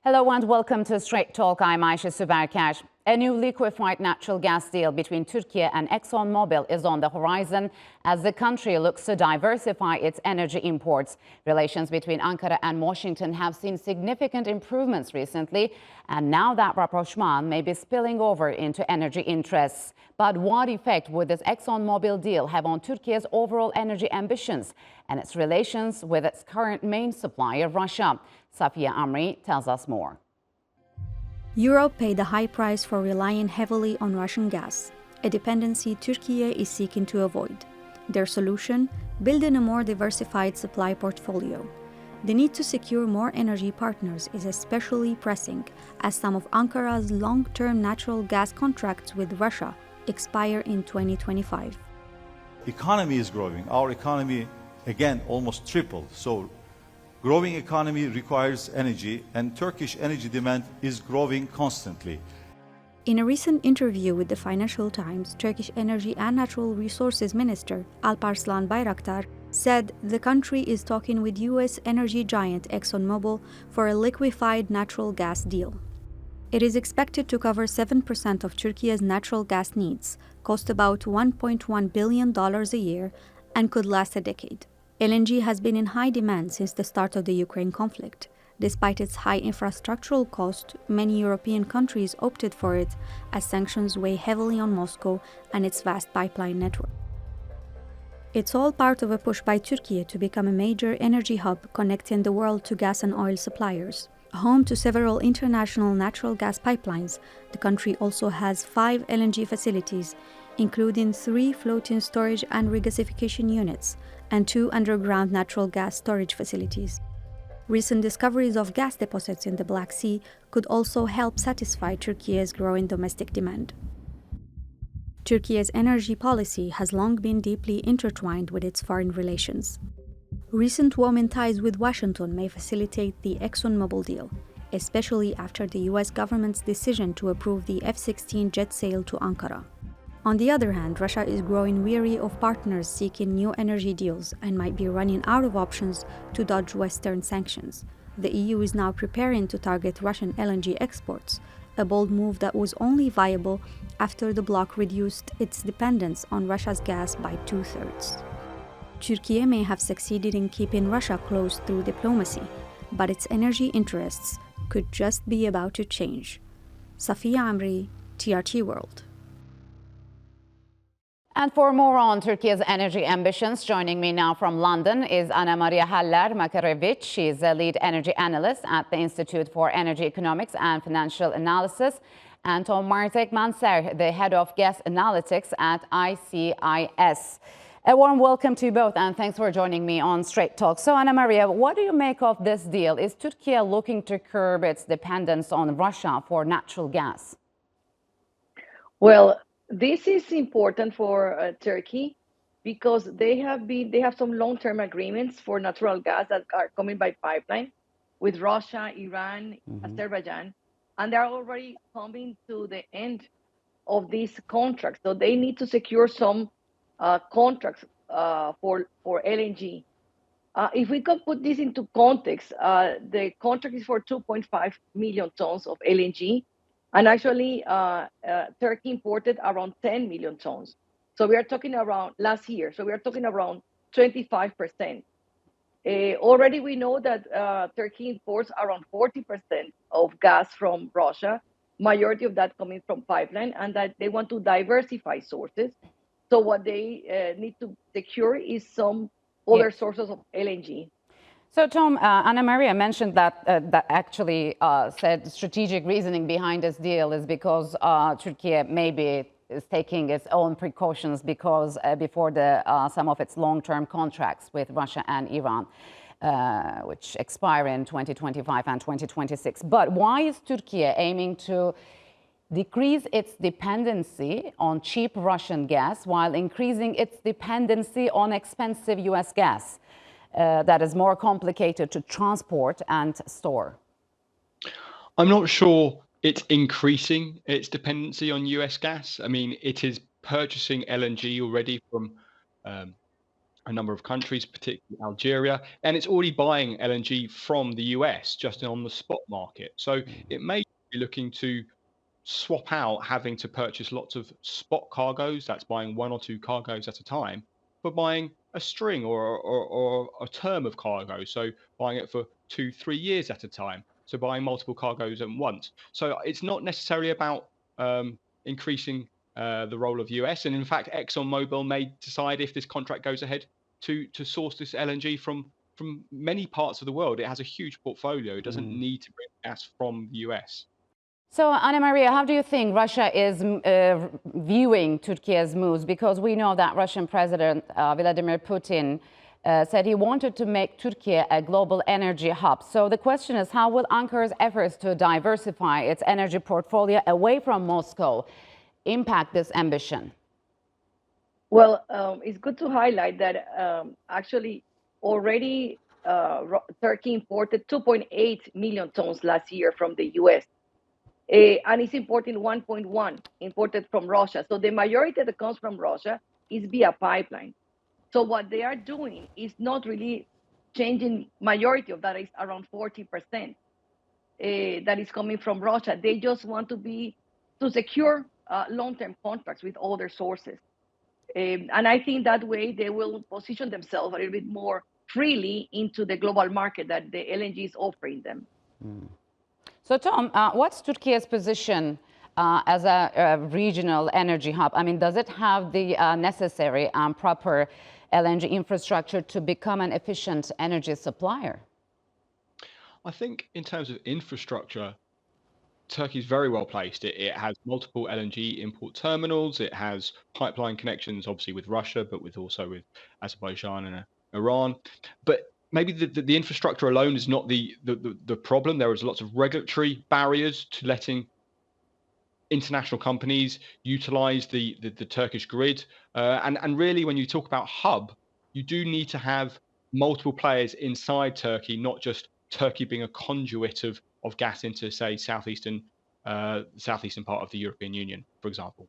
Hello and welcome to Strait Talk. I'm Ayse Suberker. A new liquefied natural gas deal between Turkiye and Exxonmobil is on the horizon as the country looks to diversify its energy imports. Relations between Ankara and Washington have seen significant improvements recently, and now that rapprochement may be spilling over into energy interests. But what effect would this Exxonmobil deal have on Turkiye's overall energy ambitions and its relations with its current main supplier, Russia? Safiye Amri tells us more. Europe paid a high price for relying heavily on Russian gas, a dependency Turkey is seeking to avoid. Their solution? Building a more diversified supply portfolio. The need to secure more energy partners is especially pressing, as some of Ankara's long-term natural gas contracts with Russia expire in 2025. Economy is growing. Our economy, again, almost tripled. So growing economy requires energy, and Turkish energy demand is growing constantly. In a recent interview with the Financial Times, Turkish Energy and Natural Resources Minister Alparslan Bayraktar said the country is talking with U.S. energy giant ExxonMobil for a liquefied natural gas deal. It is expected to cover 7% of Turkey's natural gas needs, cost about $1.1 billion a year, and could last a decade. LNG has been in high demand since the start of the Ukraine conflict. Despite its high infrastructural cost, many European countries opted for it as sanctions weigh heavily on Moscow and its vast pipeline network. It's all part of a push by Turkey to become a major energy hub connecting the world to gas and oil suppliers. Home to several international natural gas pipelines, the country also has 5 LNG facilities, including 3 floating storage and regasification units and 2 underground natural gas storage facilities. Recent discoveries of gas deposits in the Black Sea could also help satisfy Turkey's growing domestic demand. Turkey's energy policy has long been deeply intertwined with its foreign relations. Recent warming ties with Washington may facilitate the ExxonMobil deal, especially after the US government's decision to approve the F-16 jet sale to Ankara. On the other hand, Russia is growing weary of partners seeking new energy deals and might be running out of options to dodge Western sanctions. The EU is now preparing to target Russian LNG exports, a bold move that was only viable after the bloc reduced its dependence on Russia's gas by 2/3. Turkey may have succeeded in keeping Russia close through diplomacy, but its energy interests could just be about to change. Safiye Amri, TRT World. And for more on Turkey's energy ambitions, joining me now from London is Maria Jaller-Makarewicz. She is a lead energy analyst at the Institute for Energy Economics and Financial Analysis, and Marzec-Manser, the head of gas analytics at ICIS. A warm welcome to you both, and thanks for joining me on Strait Talk. So, Maria, what do you make of this deal? Is Turkey looking to curb its dependence on Russia for natural gas? Well, this is important for Turkey because they have some long-term agreements for natural gas that are coming by pipeline with Russia, Iran, Azerbaijan, and they're already coming to the end of these contracts. So they need to secure some contracts for LNG. If we could put this into context, the contract is for 2.5 million tons of LNG. And actually, Turkey imported around 10 million tons. So we are talking around last year. So we are talking around 25%. Already we know that Turkey imports around 40% of gas from Russia, majority of that coming from pipeline, and that they want to diversify sources. So what they need to secure is some other sources of LNG. So, Tom, Maria mentioned that actually said strategic reasoning behind this deal is because Turkey maybe is taking its own precautions because before some of its long-term contracts with Russia and Iran, which expire in 2025 and 2026. But why is Turkey aiming to decrease its dependency on cheap Russian gas while increasing its dependency on expensive US gas? That is more complicated to transport and store? I'm not sure it's increasing its dependency on US gas. I mean, it is purchasing LNG already from a number of countries, particularly Algeria, and it's already buying LNG from the US just on the spot market. So it may be looking to swap out having to purchase lots of spot cargoes, that's buying one or two cargoes at a time, for buying a string or a term of cargo. So buying it for 2-3 years at a time. So buying multiple cargoes at once. So it's not necessarily about increasing the role of US. And in fact, ExxonMobil may decide if this contract goes ahead to source this LNG from many parts of the world. It has a huge portfolio. It doesn't need to bring gas from the US. So, Anna Maria, how do you think Russia is viewing Turkey's moves? Because we know that Russian President Vladimir Putin said he wanted to make Turkey a global energy hub. So the question is, how will Ankara's efforts to diversify its energy portfolio away from Moscow impact this ambition? Well, it's good to highlight that actually already Turkey imported 2.8 million tons last year from the US. And it's importing 1.1 imported from Russia. So the majority that comes from Russia is via pipeline. So what they are doing is not really changing. Majority of that is around 40% that is coming from Russia. They just want to secure long-term contracts with other sources. And I think that way they will position themselves a little bit more freely into the global market that the LNG is offering them. So, Tom, what's Turkey's position as a regional energy hub? I mean, does it have the necessary and proper LNG infrastructure to become an efficient energy supplier? I think in terms of infrastructure, Turkey is very well placed. It has multiple LNG import terminals. It has pipeline connections, obviously with Russia, but also with Azerbaijan and Iran. But maybe the infrastructure alone is not the problem. There is lots of regulatory barriers to letting international companies utilize the Turkish grid. And really, when you talk about hub, you do need to have multiple players inside Turkey, not just Turkey being a conduit of gas into, say, southeastern part of the European Union, for example.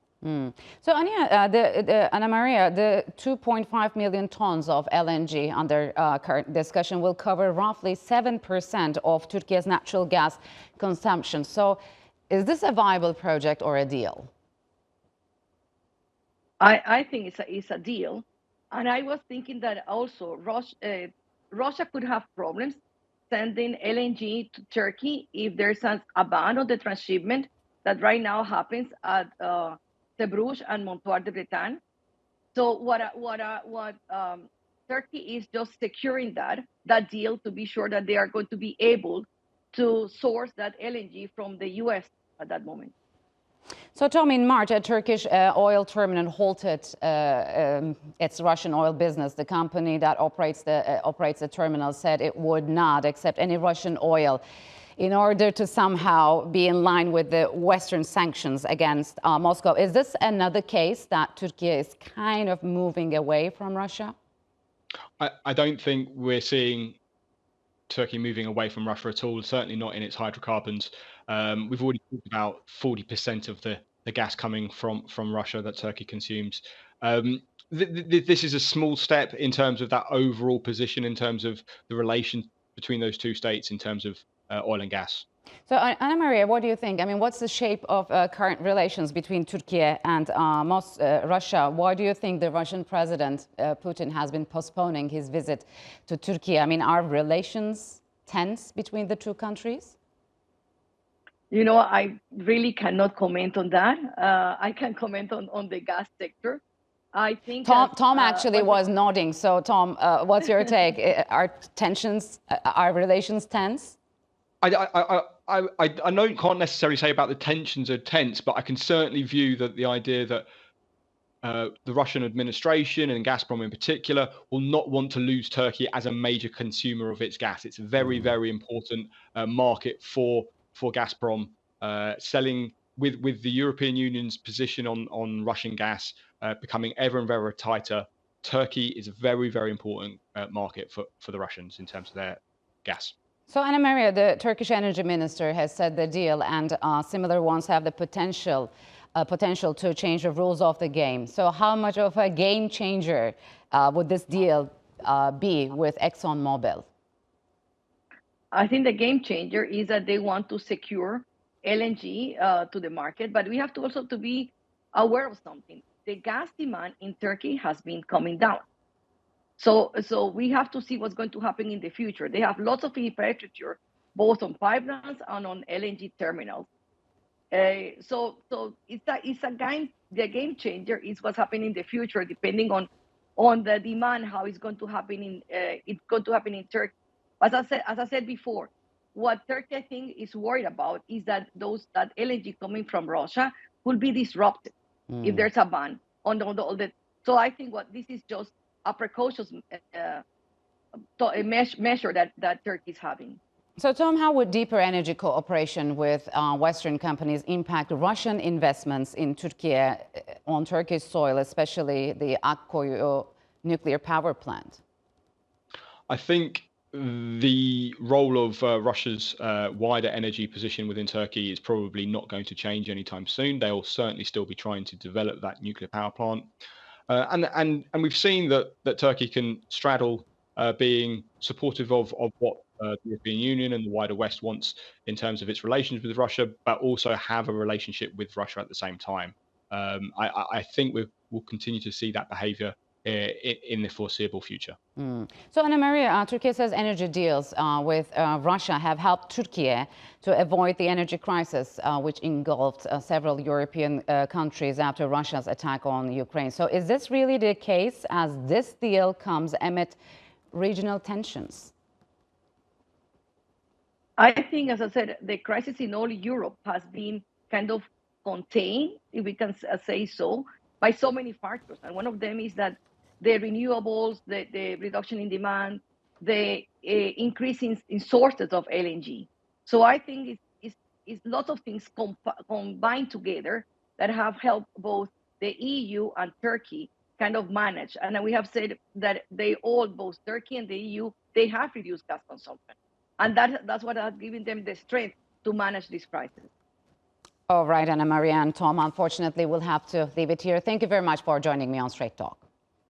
So, Anna Maria, the 2.5 million tons of LNG under current discussion will cover roughly 7% of Turkey's natural gas consumption. So, is this a viable project or a deal? I think it's a deal. And I was thinking that also Russia could have problems sending LNG to Turkey if there's a ban on the transshipment that right now happens at Zeebrugge and Montoir de Bretagne. So what Turkey is just securing that deal to be sure that they are going to be able to source that LNG from the US at that moment. So, Tom, in March, a Turkish oil terminal halted its Russian oil business. The company that operates the terminal said it would not accept any Russian oil in order to somehow be in line with the Western sanctions against Moscow. Is this another case that Turkey is kind of moving away from Russia? I don't think we're seeing Turkey moving away from Russia at all, certainly not in its hydrocarbons. We've already talked about 40% of the gas coming from Russia that Turkey consumes. This is a small step in terms of that overall position, in terms of the relation between those two states in terms of oil and gas. So, Anna Maria, what do you think? I mean, what's the shape of current relations between Turkey and Russia? Why do you think the Russian President Putin has been postponing his visit to Turkey? I mean, are relations tense between the two countries? You know, I really cannot comment on that. I can comment on the gas sector. I think Tom actually was nodding. So, Tom, what's your take? Are relations tense? I can't necessarily say about the tensions are tense, but I can certainly view that the idea that the Russian administration and Gazprom in particular will not want to lose Turkey as a major consumer of its gas. It's a very, very important market for Gazprom. Selling with the European Union's position on Russian gas becoming ever and ever tighter, Turkey is a very, very important market for the Russians in terms of their gas. So, Anna Maria, the Turkish energy minister has said the deal and similar ones have the potential to change the rules of the game. So how much of a game changer would this deal be with ExxonMobil? I think the game changer is that they want to secure LNG to the market, but we have to also to be aware of something. The gas demand in Turkey has been coming down. So we have to see what's going to happen in the future. They have lots of infrastructure, both on pipelines and on LNG terminals. So it's a game. The game changer is what's happening in the future, depending on the demand, how it's going to happen in Turkey. As I said before, what Turkey I think is worried about is that that LNG coming from Russia will be disrupted if there's a ban on all the. So I think what this is just a precocious measure that Turkey is having. So, Tom, how would deeper energy cooperation with Western companies impact Russian investments in Türkiye on Turkish soil, especially the Akkuyu nuclear power plant? I think the role of Russia's wider energy position within Turkey is probably not going to change anytime soon. They will certainly still be trying to develop that nuclear power plant. And we've seen that Turkey can straddle being supportive of what the European Union and the wider West wants in terms of its relations with Russia, but also have a relationship with Russia at the same time. I think we'll continue to see that behavior in the foreseeable future. So, Ana Maria, Turkey says energy deals with Russia have helped Turkey to avoid the energy crisis, which engulfed several European countries after Russia's attack on Ukraine. So is this really the case, as this deal comes amid regional tensions? I think, as I said, the crisis in all Europe has been kind of contained, if we can say so, by so many factors. And one of them is that the renewables, the reduction in demand, the increase in sources of LNG. So I think it's lots of things combined together that have helped both the EU and Turkey kind of manage. And we have said that both Turkey and the EU, they have reduced gas consumption. And that's what has given them the strength to manage this crisis. All right, Ana Maria and Tom, unfortunately, we'll have to leave it here. Thank you very much for joining me on Strait Talk.